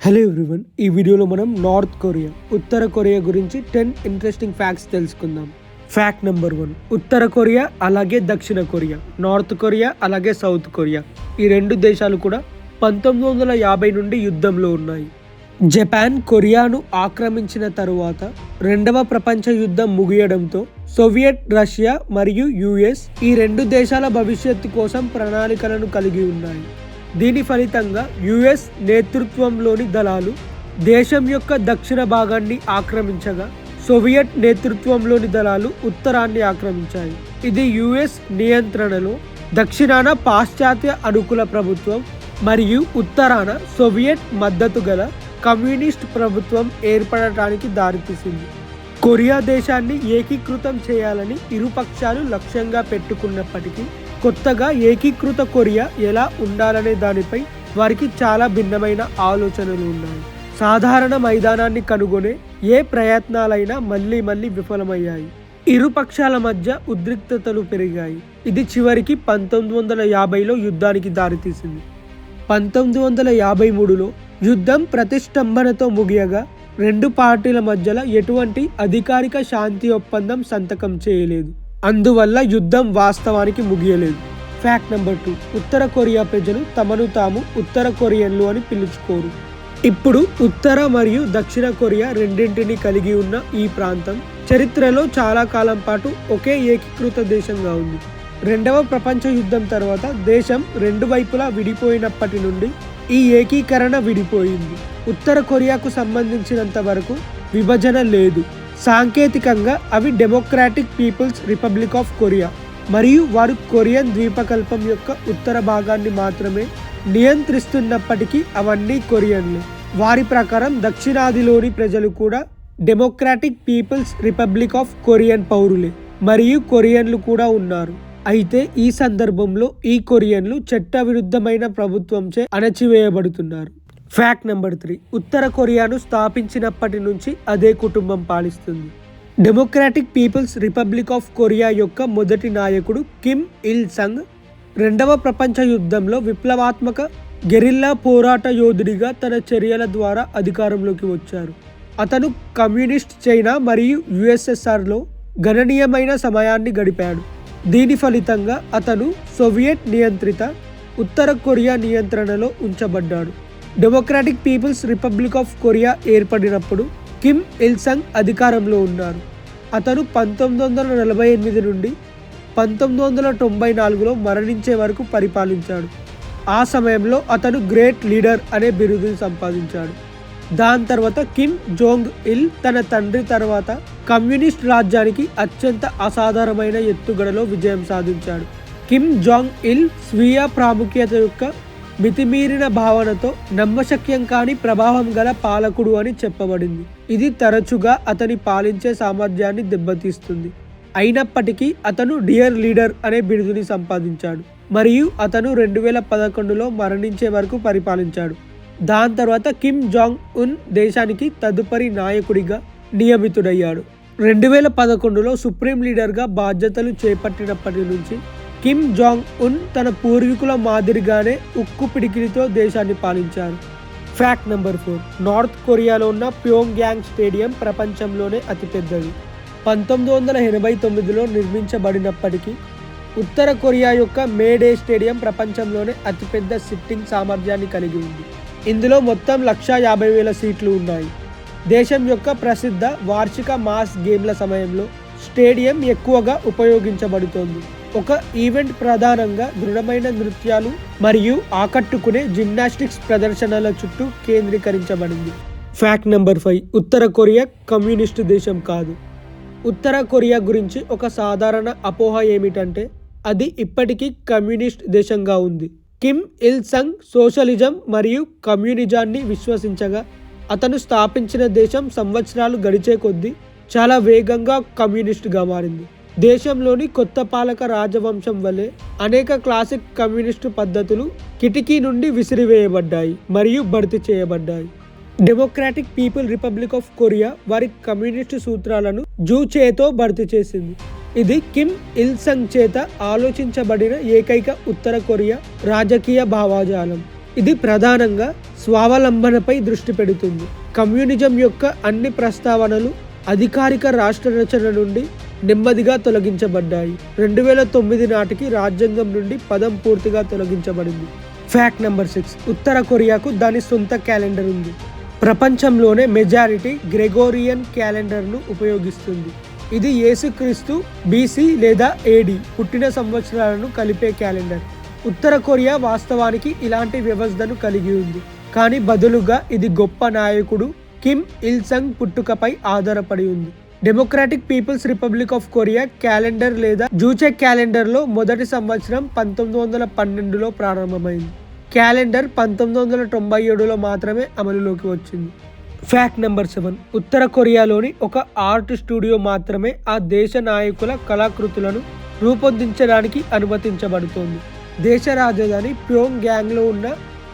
Hello everyone, ఈ వీడియోలో మనం నార్త్ కొరియా, ఉత్తర కొరియా గురించి 10 ఇంట్రెస్టింగ్ ఫ్యాక్ట్స్ తెలుసుకుందాం. ఫ్యాక్ట్ నెంబర్ 1, ఉత్తర కొరియా అలాగే దక్షిణ కొరియా, నార్త్ కొరియా అలాగే సౌత్ కొరియా, ఈ రెండు దేశాలు కూడా 1950 నుండి యుద్ధంలో ఉన్నాయి. జపాన్ కొరియాను ఆక్రమించిన తరువాత రెండవ ప్రపంచ యుద్ధం ముగియడంతో సోవియట్ రష్యా మరియు యుఎస్ ఈ రెండు దేశాల భవిష్యత్తు కోసం ప్రణాళికలను కలిగి ఉన్నాయి. దీని ఫలితంగా యుఎస్ నేతృత్వంలోని దళాలు దేశం యొక్క దక్షిణ భాగాన్ని ఆక్రమించగా సోవియట్ నేతృత్వంలోని దళాలు ఉత్తరాన్ని ఆక్రమించాయి. ఇది యుఎస్ నియంత్రణలో దక్షిణాన పాశ్చాత్య అనుకూల ప్రభుత్వం మరియు ఉత్తరాన సోవియట్ మద్దతు గల కమ్యూనిస్ట్ ప్రభుత్వం ఏర్పడటానికి దారితీసింది. కొరియా దేశాన్ని ఏకీకృతం చేయాలని ఇరుపక్షాలు లక్ష్యంగా పెట్టుకున్నప్పటికీ కొత్తగా ఏకీకృత కొరియా ఎలా ఉండాలనే దానిపై వారికి చాలా భిన్నమైన ఆలోచనలు ఉన్నాయి. సాధారణ మైదానాన్ని కనుగొనే ఏ ప్రయత్నాలైనా మళ్ళీ విఫలమయ్యాయి. ఇరు పక్షాల మధ్య ఉద్రిక్తతలు పెరిగాయి. ఇది చివరికి 1950లో యుద్ధానికి దారితీసింది. 1953లో యుద్ధం ప్రతిష్టంభనతో ముగియగా రెండు పార్టీల మధ్యలో ఎటువంటి అధికారిక శాంతి ఒప్పందం సంతకం చేయలేదు. అందువల్ల యుద్ధం వాస్తవానికి ముగియలేదు. ఫ్యాక్ట్ నెంబర్ 2, ఉత్తర కొరియా ప్రజలు తమను తాము ఉత్తర కొరియన్లు అని పిలుచుకోరు. ఇప్పుడు ఉత్తర మరియు దక్షిణ కొరియా రెండింటిని కలిగి ఉన్న ఈ ప్రాంతం చరిత్రలో చాలా కాలం పాటు ఒకే ఏకీకృత దేశంగా ఉంది. రెండవ ప్రపంచ యుద్ధం తర్వాత దేశం రెండు వైపులా విడిపోయినప్పటి నుండి ఈ ఏకీకరణ విడిపోయింది. ఉత్తర కొరియాకు సంబంధించినంత వరకు విభజన లేదు. సాంకేతికంగా అవి democratic peoples republic of Korea మరియు వారు కొరియన్ ద్వీపకల్పం యొక్క ఉత్తర భాగాన్ని మాత్రమే నియంత్రిస్తున్నప్పటికీ అవన్నీ కొరియన్లే. వారి ప్రకారం దక్షిణాదిలోని ప్రజలు కూడా Democratic peoples republic of Korean పౌరులే మరియు కొరియన్లు కూడా ఉన్నారు. అయితే ఈ సందర్భంలో ఈ కొరియన్లు చట్టవిరుద్ధమైన ప్రభుత్వంచే అణచివేయబడుతున్నారు. ఫ్యాక్ట్ నెంబర్ 3, ఉత్తర కొరియాను స్థాపించినప్పటి నుంచి అదే కుటుంబం పాలిస్తుంది. Democratic peoples republic of Korea యొక్క మొదటి నాయకుడు కిమ్ ఇల్ సంగ్ రెండవ ప్రపంచ యుద్ధంలో విప్లవాత్మక గెరిల్లా పోరాట యోధుడిగా తన చర్యల ద్వారా అధికారంలోకి వచ్చారు. అతను కమ్యూనిస్ట్ చైనా మరియు యుఎస్ఎస్ఆర్లో గణనీయమైన సమయాన్ని గడిపాడు. దీని ఫలితంగా అతను సోవియట్ నియంత్రిత ఉత్తర కొరియా నియంత్రణలో ఉంచబడ్డాడు. Democratic peoples republic of Korea ఏర్పడినప్పుడు కిమ్ ఇల్ సంగ్ అధికారంలో ఉన్నారు. అతను 1948 నుండి 1994లో మరణించే వరకు పరిపాలించాడు. ఆ సమయంలో అతను గ్రేట్ లీడర్ అనే బిరుదుని సంపాదించాడు. దాని తర్వాత కిమ్ జోంగ్ ఇల్ తన తండ్రి తర్వాత కమ్యూనిస్ట్ రాజ్యానికి అత్యంత అసాధారణమైన ఎత్తుగడలో విజయం సాధించాడు. కిమ్ జాంగ్ ఇల్ స్వీయ ప్రాముఖ్యత యొక్క మితిమీరిన భావనతో నమ్మశక్యం కాని ప్రభావం గల పాలకుడు అని చెప్పబడింది. ఇది తరచుగా అతని పాలించే సామర్థ్యాన్ని దెబ్బతీస్తుంది. అయినప్పటికీ అతను డియర్ లీడర్ అనే బిరుదుని సంపాదించాడు మరియు అతను 2011లో మరణించే వరకు పరిపాలించాడు. దాని తర్వాత కిమ్ జాంగ్ ఉన్ దేశానికి తదుపరి నాయకుడిగా నియమితుడయ్యాడు. 2011లో సుప్రీం లీడర్గా బాధ్యతలు చేపట్టినప్పటి నుంచి కిమ్ జాంగ్ ఉన్ తన పూర్వీకుల మాదిరిగానే ఉక్కు పిడికిలితో దేశాన్ని పాలించారు. ఫ్యాక్ట్ నెంబర్ 4, నార్త్ కొరియాలో ఉన్న ప్యోంగ్యాంగ్ స్టేడియం ప్రపంచంలోనే అతిపెద్దది. 1989లో నిర్మించబడినప్పటికీ ఉత్తర కొరియా యొక్క మేడే స్టేడియం ప్రపంచంలోనే అతిపెద్ద సిట్టింగ్ సామర్థ్యాన్ని కలిగి ఉంది. ఇందులో మొత్తం 150,000 సీట్లు ఉన్నాయి. దేశం యొక్క ప్రసిద్ధ వార్షిక మాస్ గేమ్ల సమయంలో స్టేడియం ఎక్కువగా ఉపయోగించబడుతోంది. ఒక ఈవెంట్ ప్రధానంగా దృఢమైన నృత్యాలు మరియు ఆకట్టుకునే జిమ్నాస్టిక్స్ ప్రదర్శనల చుట్టూ కేంద్రీకరించబడింది. ఫ్యాక్ట్ నెంబర్ 5, ఉత్తర కొరియా కమ్యూనిస్టు దేశం కాదు. ఉత్తర కొరియా గురించి ఒక సాధారణ అపోహ ఏమిటంటే అది ఇప్పటికీ కమ్యూనిస్ట్ దేశంగా ఉంది. కిమ్ ఇల్ సంగ్ సోషలిజం మరియు కమ్యూనిజాన్ని విశ్వసించగా అతను స్థాపించిన దేశం సంవత్సరాలు గడిచే కొద్దీ చాలా వేగంగా కమ్యూనిస్టుగా మారింది. దేశంలోని కొత్త పాలక రాజవంశం వలె అనేక క్లాసిక్ కమ్యూనిస్టు పద్ధతులు కిటికీ నుండి విసిరివేయబడ్డాయి మరియు భర్తీ చేయబడ్డాయి. Democratic people republic of Korea వారి కమ్యూనిస్టు సూత్రాలను జూచేతో భర్తీ చేసింది. ఇది కిమ్ ఇల్ సంగ్ చేత ఆలోచించబడిన ఏకైక ఉత్తర కొరియా రాజకీయ భావజాలం. ఇది ప్రధానంగా స్వావలంబనపై దృష్టి పెడుతుంది. కమ్యూనిజం యొక్క అన్ని ప్రస్తావనలు అధికారిక రాష్ట్ర రచన నుండి నెమ్మదిగా తొలగించబడ్డాయి. 2009 నాటికి రాజ్యాంగం నుండి పదం పూర్తిగా తొలగించబడింది. Fact number 6. ఉత్తర కొరియాకు దాని సొంత క్యాలెండర్ ఉంది. ప్రపంచంలోనే మెజారిటీ గ్రెగోరియన్ క్యాలెండర్ను ఉపయోగిస్తుంది. ఇది యేసుక్రీస్తు BC లేదా AD పుట్టిన సంవత్సరాలను కలిపే క్యాలెండర్. ఉత్తర కొరియా వాస్తవానికి ఇలాంటి వ్యవస్థను కలిగి ఉంది, కానీ బదులుగా ఇది గొప్ప నాయకుడు కిమ్ ఇల్ సంగ్ పుట్టుకపై ఆధారపడి ఉంది. Democratic peoples republic of Korea calendar లేదా జూచెక్ క్యాలెండర్లో మొదటి సంవత్సరం 1912లో ప్రారంభమైంది. క్యాలెండర్ 1997లో మాత్రమే అమలులోకి వచ్చింది. Fact number 7. ఉత్తర కొరియాలోని ఒక ఆర్ట్ స్టూడియో మాత్రమే ఆ దేశ నాయకుల కళాకృతులను రూపొందించడానికి అనుమతించబడుతోంది. దేశ రాజధాని ప్యోంగ్యాంగ్లో ఉన్న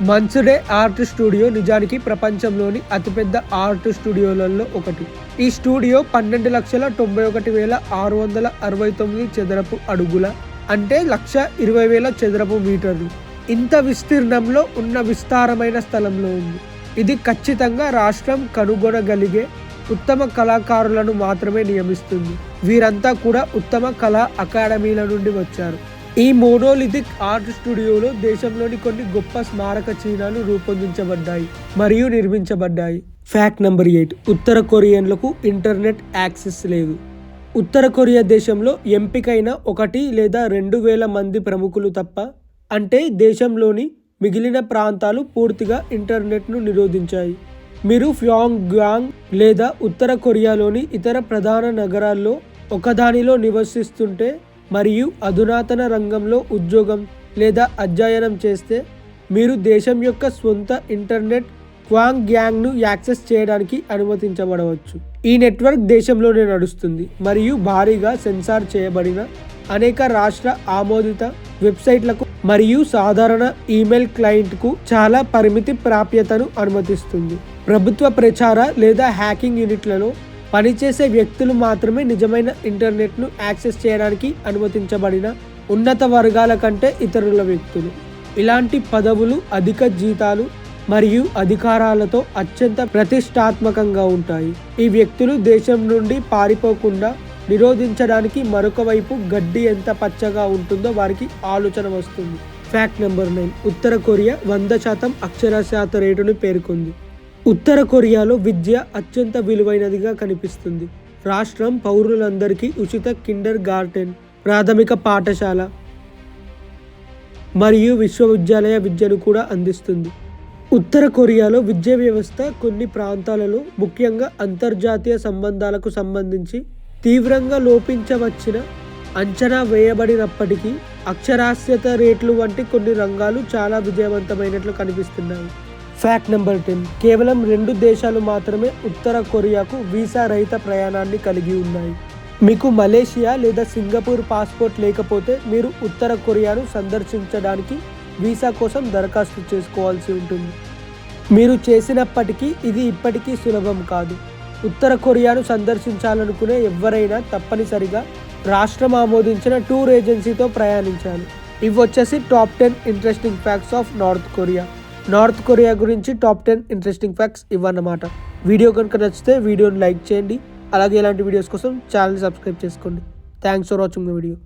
మన్సుడే ఆర్ట్ స్టూడియో నిజానికి ప్రపంచంలోని అతిపెద్ద ఆర్ట్ స్టూడియోలలో ఒకటి. ఈ స్టూడియో 12,91,669 చదరపు అడుగుల అంటే 1,20,000 చదరపు మీటర్లు ఇంత విస్తీర్ణంలో ఉన్న విస్తారమైన స్థలంలో ఉంది. ఇది ఖచ్చితంగా రాష్ట్రం కనుగొనగలిగే ఉత్తమ కళాకారులను మాత్రమే నియమిస్తుంది. వీరంతా కూడా ఉత్తమ కళా అకాడమీల నుండి వచ్చారు. ఈ మోనోలిథిక్ ఆర్ట్ స్టూడియోలో దేశంలోని కొన్ని గొప్ప స్మారక చిహ్నాలు రూపొందించబడ్డాయి మరియు నిర్మించబడ్డాయి. Fact number 8. ఉత్తర కొరియన్లకు ఇంటర్నెట్ యాక్సెస్ లేదు. ఉత్తర కొరియా దేశంలో ఎంపికైన 1 లేదా 2,000 మంది ప్రముఖులు తప్ప, అంటే దేశంలోని మిగిలిన ప్రాంతాలు పూర్తిగా ఇంటర్నెట్ను నిరోధించాయి. మీరు ప్యోంగ్యాంగ్ లేదా ఉత్తర కొరియాలోని ఇతర ప్రధాన నగరాల్లో ఒకదానిలో నివసిస్తుంటే మరియు అధునాతన రంగంలో ఉద్యోగం లేదా అధ్యయనం చేస్తే మీరు దేశం యొక్క స్వంత ఇంటర్నెట్ ప్యోంగ్యాంగ్ను యాక్సెస్ చేయడానికి అనుమతించబడవచ్చు. ఈ నెట్వర్క్ దేశంలోనే నడుస్తుంది మరియు భారీగా సెన్సార్ చేయబడిన అనేక రాష్ట్ర ఆమోదిత వెబ్సైట్లకు మరియు సాధారణ ఈమెయిల్ క్లయింట్కు చాలా పరిమితి ప్రాప్యతను అనుమతిస్తుంది. ప్రభుత్వ ప్రచార లేదా హ్యాకింగ్ యూనిట్లలో పనిచేసే వ్యక్తులు మాత్రమే నిజమైన ఇంటర్నెట్ను యాక్సెస్ చేయడానికి అనుమతించబడిన ఉన్నత వర్గాల కంటే ఇతరుల వ్యక్తులు. ఇలాంటి పదవులు అధిక జీతాలు మరియు అధికారాలతో అత్యంత ప్రతిష్టాత్మకంగా ఉంటాయి. ఈ వ్యక్తులు దేశం నుండి పారిపోకుండా నిరోధించడానికి మరొక వైపు గడ్డి ఎంత పచ్చగా ఉంటుందో వారికి ఆలోచన వస్తుంది. Fact number 9. ఉత్తర కొరియా 100% అక్షరాస్యత రేటును పేర్కొంది. ఉత్తర కొరియాలో విద్య అత్యంత విలువైనదిగా కనిపిస్తుంది. రాష్ట్రం పౌరులందరికీ ఉచిత కిండర్ గార్టెన్ ప్రాథమిక పాఠశాల మరియు విశ్వవిద్యాలయ విద్యను కూడా అందిస్తుంది. ఉత్తర కొరియాలో విద్యా వ్యవస్థ కొన్ని ప్రాంతాలలో ముఖ్యంగా అంతర్జాతీయ సంబంధాలకు సంబంధించి తీవ్రంగా లోపించవచ్చిన అంచనా వేయబడినప్పటికీ అక్షరాస్యత రేట్లు వంటి కొన్ని రంగాలు చాలా విజయవంతమైనట్లు కనిపిస్తున్నాయి. Fact number 10. కేవలం 2 దేశాలు మాత్రమే ఉత్తర కొరియాకు వీసా రహిత ప్రయాణాన్ని కలిగి ఉన్నాయి. మీకు మలేషియా లేదా సింగపూర్ పాస్పోర్ట్ లేకపోతే మీరు ఉత్తర కొరియాను సందర్శించడానికి వీసా కోసం దరఖాస్తు చేసుకోవాల్సి ఉంటుంది. మీరు చేసినప్పటికీ ఇది ఇప్పటికీ సులభం కాదు. ఉత్తర కొరియాను సందర్శించాలనుకునే ఎవరైనా తప్పనిసరిగా రాష్ట్రం ఆమోదించిన టూర్ ఏజెన్సీతో ప్రయాణించాలి. ఇవి వచ్చేసి top 10 interesting facts of north Korea. North Korea గురించి టాప్ 10 ఇంట్రెస్టింగ్ ఫ్యాక్ట్స్ ఇవన్నమాట. వీడియో కనుక నచ్చితే వీడియోని లైక్ చేయండి. అలాగే ఇలాంటి వీడియోస్ కోసం ఛానల్ సబ్స్క్రైబ్ చేసుకోండి. Thanks for watching the video.